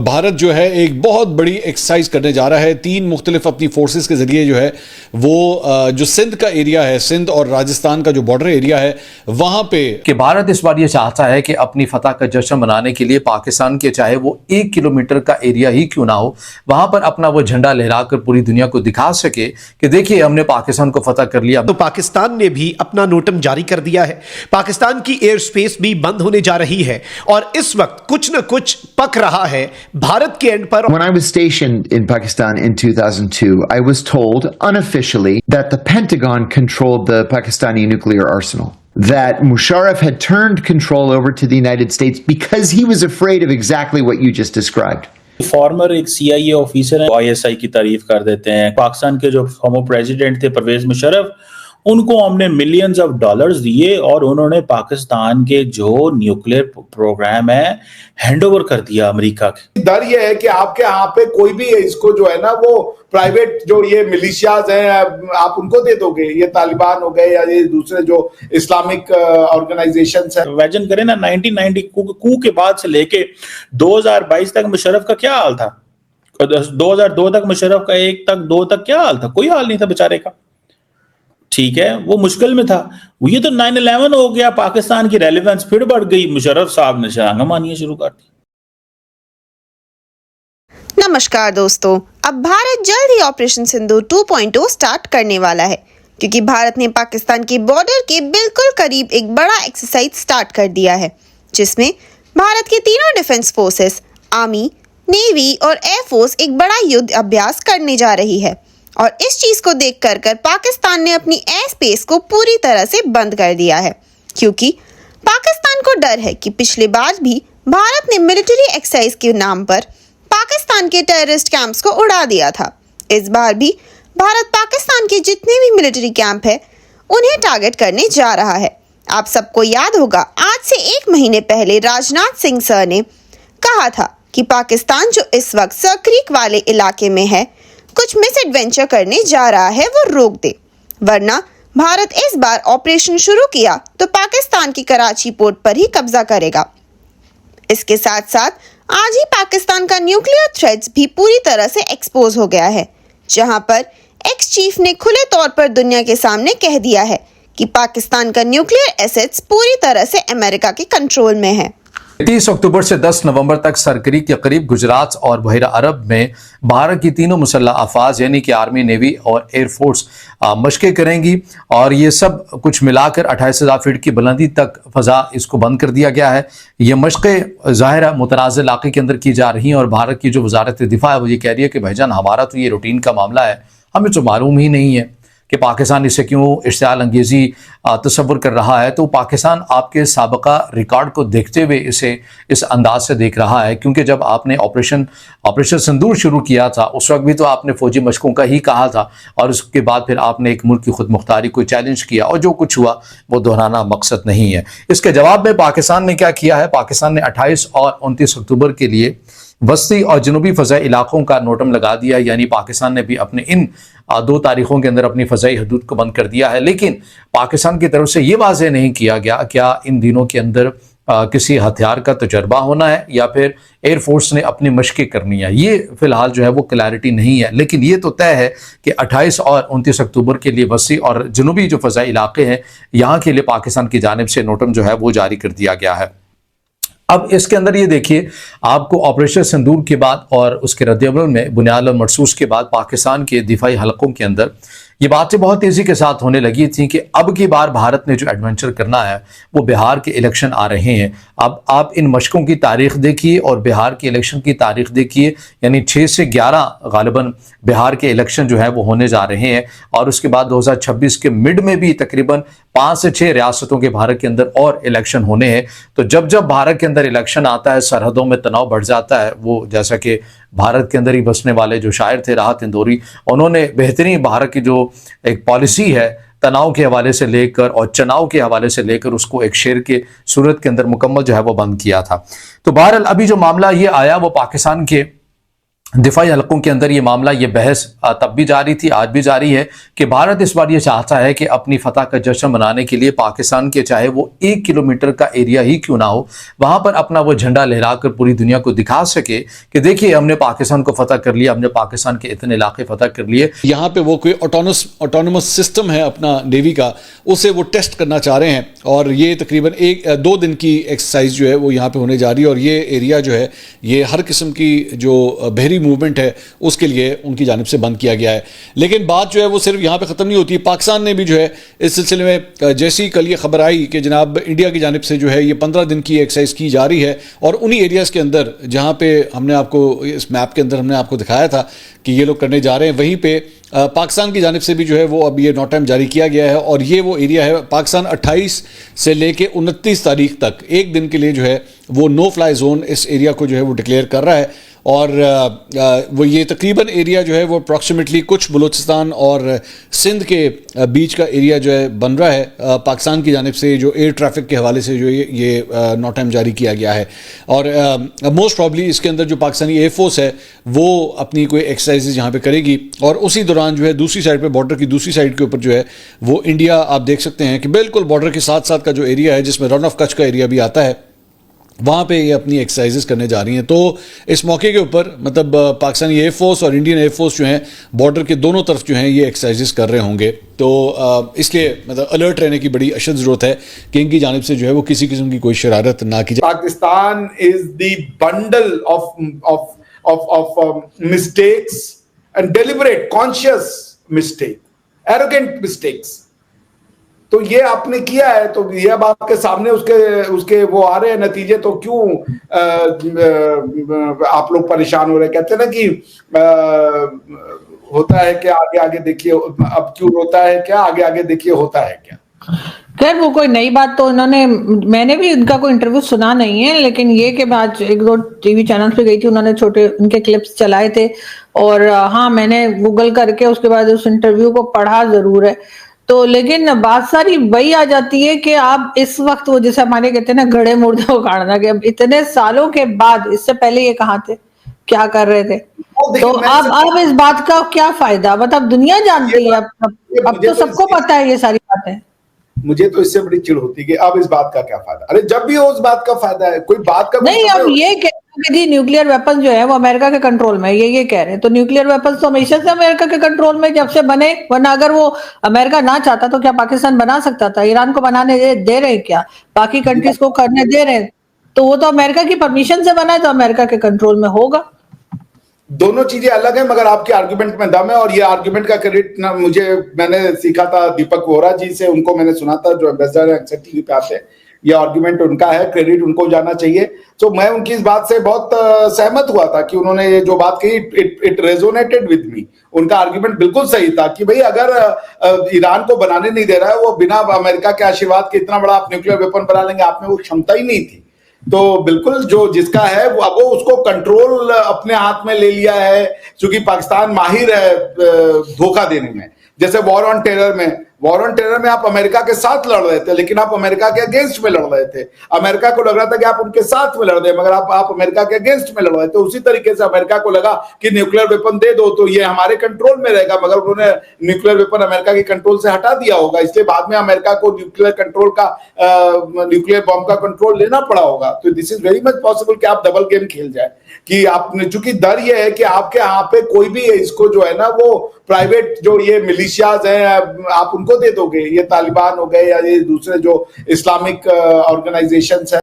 भारत जो है एक बहुत बड़ी एक्सरसाइज करने जा रहा है। 3 मुख्तलिफ अपनी फोर्सेस के जरिए जो है वो जो सिंध का एरिया है, सिंध और राजस्थान का जो बॉर्डर एरिया है, वहां पे कि भारत इस बार ये चाहता है कि अपनी फतह का जश्न मनाने के लिए पाकिस्तान के चाहे वो 1 किलोमीटर का एरिया ही क्यों ना हो, वहां पर अपना वो झंडा लहराकर पूरी दुनिया को दिखा सके कि देखिए हमने पाकिस्तान को फतह कर लिया। तो पाकिस्तान ने भी अपना नोटम जारी कर दिया है। पाकिस्तान की एयर स्पेस भी बंद होने जा रही है और इस वक्त कुछ न कुछ पक रहा है भारत के एंड पर। When I was stationed in Pakistan in 2002, I was told unofficially that the Pentagon controlled the Pakistani nuclear arsenal. That Musharraf had turned control over to the United States because he was afraid of exactly what you just described. Farmer एक CIA officer है, ISI की तारीफ कर देते हैं। पाकिस्तान के जो former president थे परवेज मुशर्रफ, उनको हमने मिलियंस ऑफ डॉलर्स दिए और उन्होंने पाकिस्तान के जो न्यूक्लियर प्रोग्राम है हैंड ओवर कर दिया अमेरिका के। डर ये है कि आपके यहाँ पे कोई भी इसको जो है ना वो प्राइवेट जो ये मिलिशियाज हैं आप उनको दे दोगे, ये तालिबान हो गए या ये दूसरे जो इस्लामिक ऑर्गेनाइजेशंस हैं। इमेजिन करें ना 1990 कू के बाद से लेके 2022 तक मुशर्रफ का क्या हाल था, 2002 तक मुशर्रफ का 1 तक 2 तक क्या हाल था, कोई हाल नहीं था बेचारे का। ठीक है, वो मुश्किल में था। ये तो 9/11 हो गया, पाकिस्तान की रेलेवेंस फिर बढ़ गई, मुशर्रफ साहब ने शरांगा मानिए शुरू कर दी। नमस्कार दोस्तों, अब भारत जल्द ही ऑपरेशन सिंदूर 2.0 स्टार्ट करने वाला है, क्योंकि भारत ने पाकिस्तान के बॉर्डर के बिल्कुल करीब एक बड़ा एक्सरसाइज स्टार्ट कर दिया है, जिसमें भारत के तीनों डिफेंस फोर्सेस, आर्मी, नेवी और एयरफोर्स एक बड़ा युद्ध अभ्यास करने जा रही है। और इस चीज को देख कर पाकिस्तान ने अपनी एयर स्पेस को पूरी तरह से बंद कर दिया है, क्योंकि पाकिस्तान को डर है कि पिछले बार भी भारत ने मिलिट्री एक्सरसाइज के नाम पर पाकिस्तान के टेररिस्ट कैंप्स को उड़ा दिया था। इस बार भी भारत पाकिस्तान के जितने भी मिलिट्री कैंप है उन्हें टारगेट करने जा रहा है। आप सबको याद होगा, आज से 1 महीने पहले राजनाथ सिंह सर ने कहा था कि पाकिस्तान जो इस वक्त सक्रीक वाले इलाके में है, कुछ मिस एडवेंचर करने जा रहा है, वो रोक दे, वरना भारत इस बार ऑपरेशन शुरू किया तो पाकिस्तान की कराची पोर्ट पर ही कब्जा करेगा। इसके साथ साथ आज ही पाकिस्तान का न्यूक्लियर थ्रेट्स भी पूरी तरह से एक्सपोज हो गया है, जहां पर एक्स चीफ ने खुले तौर पर दुनिया के सामने कह दिया है कि पाकिस्तान का न्यूक्लियर एसेट्स पूरी तरह से अमेरिका के कंट्रोल में है। 30 अक्टूबर से 10 नवंबर तक सरकरीक के करीब गुजरात और बहरा अरब में भारत की तीनों मुसल्लह अफवाज यानी कि आर्मी, नेवी और एयरफोर्स मशक़ें करेंगी और ये सब कुछ मिलाकर 28,000 फीट की बुलंदी तक फ़ज़ा इसको बंद कर दिया गया है। ये मशक़ें ज़ाहिर मुतनाज़ इलाक़े के अंदर की जा रही हैं और भारत की जो वज़ारत दिफ़ा है वो ये कह रही है कि भाईजान हमारा तो ये रूटीन का मामला है, हमें तो मालूम ही नहीं है कि पाकिस्तान इसे क्यों इश्तियाल अंगेज़ी तसव्वुर कर रहा है। तो पाकिस्तान आपके साबका रिकॉर्ड को देखते हुए इसे इस अंदाज से देख रहा है, क्योंकि जब आपने ऑपरेशन सिंदूर शुरू किया था उस वक्त भी तो आपने फ़ौजी मशकों का ही कहा था और उसके बाद फिर आपने एक मुल्क की खुद मुख्तारी को चैलेंज किया और जो कुछ हुआ वो दोहराना मकसद नहीं है। इसके जवाब में पाकिस्तान ने क्या किया है, पाकिस्तान ने 28 और 29 अक्टूबर के लिए वस्ती और जनूबी फ़ज़ाई इलाकों का नोटम लगा दिया, यानी पाकिस्तान ने भी अपने इन 2 तारीखों के अंदर अपनी फ़ज़ाई हदूद को बंद कर दिया है। लेकिन पाकिस्तान की तरफ से ये वाज़ेह नहीं किया गया क्या इन दिनों के अंदर किसी हथियार का तजर्बा होना है या फिर एयरफोर्स ने अपनी मशक़ें करनी है। ये फ़िलहाल जो है वो क्लैरिटी नहीं है, लेकिन ये तो तय है कि 28 और 29 अक्टूबर के लिए वस्ती और जनूबी जो फ़ज़ाई इलाके हैं यहाँ के लिए पाकिस्तान की जानिब से नोटम जो है वो जारी कर दिया गया है। अब इसके अंदर ये देखिए, आपको ऑपरेशन सिंदूर के बाद और उसके रद्द-ए-अमल में बुनियाद और मरसूस के बाद पाकिस्तान के दिफाई हलकों के अंदर ये बातें बहुत तेज़ी के साथ होने लगी थी कि अब की बार भारत ने जो एडवेंचर करना है वो बिहार के इलेक्शन आ रहे हैं। अब आप इन मशकों की तारीख देखिए और बिहार के इलेक्शन की तारीख देखिए, यानी 6 से 11 गालिबन बिहार के इलेक्शन जो है वो होने जा रहे हैं और उसके बाद 2026 के मिड में भी तकरीबन 5 से 6 रियासतों के भारत के अंदर और इलेक्शन होने हैं। तो जब जब भारत के अंदर इलेक्शन आता है सरहदों में तनाव बढ़ जाता है। वो जैसा कि भारत के अंदर ही बसने वाले जो शायर थे राहत इंदौरी, उन्होंने बेहतरीन भारत की जो एक पॉलिसी है तनाव के हवाले से लेकर और चुनाव के हवाले से लेकर उसको एक शेर के सूरत के अंदर मुकम्मल जो है वो बंद किया था। तो बहरहाल अभी जो मामला ये आया वो पाकिस्तान के दिफाई हलकों के अंदर ये मामला, ये बहस तब भी जारी थी, आज भी जारी है कि भारत इस बार ये चाहता है कि अपनी फतह का जश्न मनाने के लिए पाकिस्तान के चाहे वो 1 किलोमीटर का एरिया ही क्यों ना हो, वहां पर अपना वो झंडा लहराकर पूरी दुनिया को दिखा सके कि देखिए हमने पाकिस्तान को फतह कर लिया, हमने पाकिस्तान के इतने इलाके फतह कर लिए। यहाँ पे वो कोई ऑटोनोमस सिस्टम है अपना नेवी का, उसे वो टेस्ट करना चाह रहे हैं और ये तकरीबन 2 दिन की एक्सरसाइज जो है वो यहाँ पे होने जा रही है। और ये एरिया जो है ये हर किस्म की जो बहरी मूवमेंट है उसके लिए उनकी जानिब से बंद किया गया है। लेकिन बात जो है वो सिर्फ यहाँ पे ख़त्म नहीं होती। पाकिस्तान ने भी जो है इस सिलसिले में जैसी कल ये खबर आई कि जनाब इंडिया की जानिब से जो है ये 15 दिन की एक्सरसाइज की जा रही है और उन्हीं एरियाज़ के अंदर जहाँ पे हमने आपको इस मैप के अंदर हमने आपको दिखाया था कि ये लोग करने जा रहे हैं, वहीं पे पाकिस्तान की जानिब से भी जो है वो अब ये नोट टाइम जारी किया गया है। और ये वो एरिया है, पाकिस्तान 28 से लेके 29 तारीख तक एक दिन के लिए जो है वो नो फ्लाई जोन इस एरिया को जो है वो डिक्लेयर कर रहा है। और वो ये तकरीबन एरिया जो है वो अप्रॉक्सीमेटली कुछ बलूचिस्तान और सिंध के बीच का एरिया जो है बन रहा है। पाकिस्तान की जानिब से जो एयर ट्रैफिक के हवाले से जो ये नोट टाइम जारी किया गया है। और मोस्ट प्रॉब्ली इसके अंदर जो पाकिस्तानी एयरफोर्स है वो अपनी कोई एक्सरसाइजेज यहाँ पे करेगी और उसी दौरान जो है दूसरी साइड पे, बॉर्डर की दूसरी साइड के ऊपर जो है वो इंडिया, आप देख सकते हैं कि बिल्कुल बॉर्डर के साथ साथ का जो एरिया है जिसमें रन ऑफ कच्छ का एरिया भी आता है, वहाँ पे ये अपनी एक्सरसाइजेस करने जा रही हैं। तो इस मौके के ऊपर मतलब पाकिस्तानी एयरफोर्स और इंडियन एयरफोर्स जो हैं बॉर्डर के दोनों तरफ जो हैं ये एक्सरसाइजेस कर रहे होंगे। तो इसलिए मतलब अलर्ट रहने की बड़ी अशद ज़रूरत है कि इनकी जानिब से जो है वो किसी किस्म की कोई शरारत ना की जाए। Pakistan is the bundle of mistakes and deliberate conscious mistake, arrogant mistakes. तो ये आपने किया है, तो ये अब आपके सामने उसके वो आ रहे हैं नतीजे, तो क्यों आप लोग परेशान हो रहे हैं? कहते हैं ना कि होता है क्या आगे आगे देखिए, अब क्यों होता है क्या आगे आगे देखिए होता है क्या। खैर वो कोई नई बात तो उन्होंने, मैंने भी उनका कोई इंटरव्यू सुना नहीं है, लेकिन ये कि बाद 1-2 टीवी चैनल पे गई थी, उन्होंने छोटे उनके क्लिप्स चलाए थे और हाँ मैंने गूगल करके उसके बाद उस इंटरव्यू को पढ़ा जरूर है। तो लेकिन बात सारी वही आ जाती है कि आप इस वक्त वो जैसे हमारे कहते हैं ना घड़े मुर्दे उखाड़ना, कि अब इतने सालों के बाद, इससे पहले ये कहाँ थे, क्या कर रहे थे, तो अब इस बात का क्या फायदा, मतलब दुनिया जानती है, अब तो सबको पता है ये सारी बातें। मुझे तो इससे बड़ी चिढ़ होती है कि अब इस बात का क्या फायदा। अरे जब भी हो उस बात का फायदा है, कोई बात का नहीं। अब ये कह रहे हैं न्यूक्लियर वेपन जो है वो अमेरिका के कंट्रोल में है, ये कह रहे हैं। तो न्यूक्लियर वेपन तो हमेशा से अमेरिका के कंट्रोल में जब से बने, वरना अगर वो अमेरिका ना चाहता तो क्या पाकिस्तान बना सकता था? ईरान को बनाने दे रहे क्या, बाकी कंट्रीज को करने दे रहे? तो वो तो अमेरिका की परमिशन से बना है, तो अमेरिका के कंट्रोल में होगा। दोनों चीजें अलग हैं, मगर आपके आर्गुमेंट में दम है। और ये आर्गुमेंट का क्रेडिट ना मैंने सीखा था दीपक वोरा जी से, उनको मैंने सुना था, जो एम्बेसडर है अक्सर टीवी पे आते हैं। ये आर्गुमेंट उनका है, क्रेडिट उनको जाना चाहिए। तो मैं उनकी इस बात से बहुत सहमत हुआ था कि उन्होंने ये जो बात कही, इट रेजोनेटेड विद मी। उनका आर्गुमेंट बिल्कुल सही था कि भाई अगर ईरान को बनाने नहीं दे रहा है, वो बिना अमेरिका के आशीर्वाद के इतना बड़ा आप न्यूक्लियर वेपन बना लेंगे, आप में वो क्षमता ही नहीं थी। तो बिल्कुल जो जिसका है वो अब उसको कंट्रोल अपने हाथ में ले लिया है, क्योंकि पाकिस्तान माहिर है धोखा देने में। जैसे वॉर ऑन टेरर में आप अमेरिका के साथ लड़ रहे थे, लेकिन आप अमेरिका के अगेंस्ट में लड़ रहे थे। अमेरिका को लग रहा था कि आप उनके साथ में लड़ रहे हैं, मगर आप अमेरिका के अगेंस्ट में लड़ रहे थे। उसी तरीके से अमेरिका को लगा कि न्यूक्लियर वेपन दे दो तो ये हमारे कंट्रोल में रहेगा, मगर उन्होंने न्यूक्लियर वेपन अमेरिका के कंट्रोल से हटा दिया होगा। इसलिए बाद में अमेरिका को न्यूक्लियर बॉम्ब का कंट्रोल लेना पड़ा होगा। तो this is very much possible कि आप डबल गेम खेल जाए, कि आपने, चूंकि डर ये है कि आपके यहाँ पे कोई भी इसको जो है ना वो प्राइवेट जो ये मिलिशियाज हैं आप उनको दे दोगे, ये तालिबान हो गए या ये दूसरे जो इस्लामिक ऑर्गेनाइजेशंस है,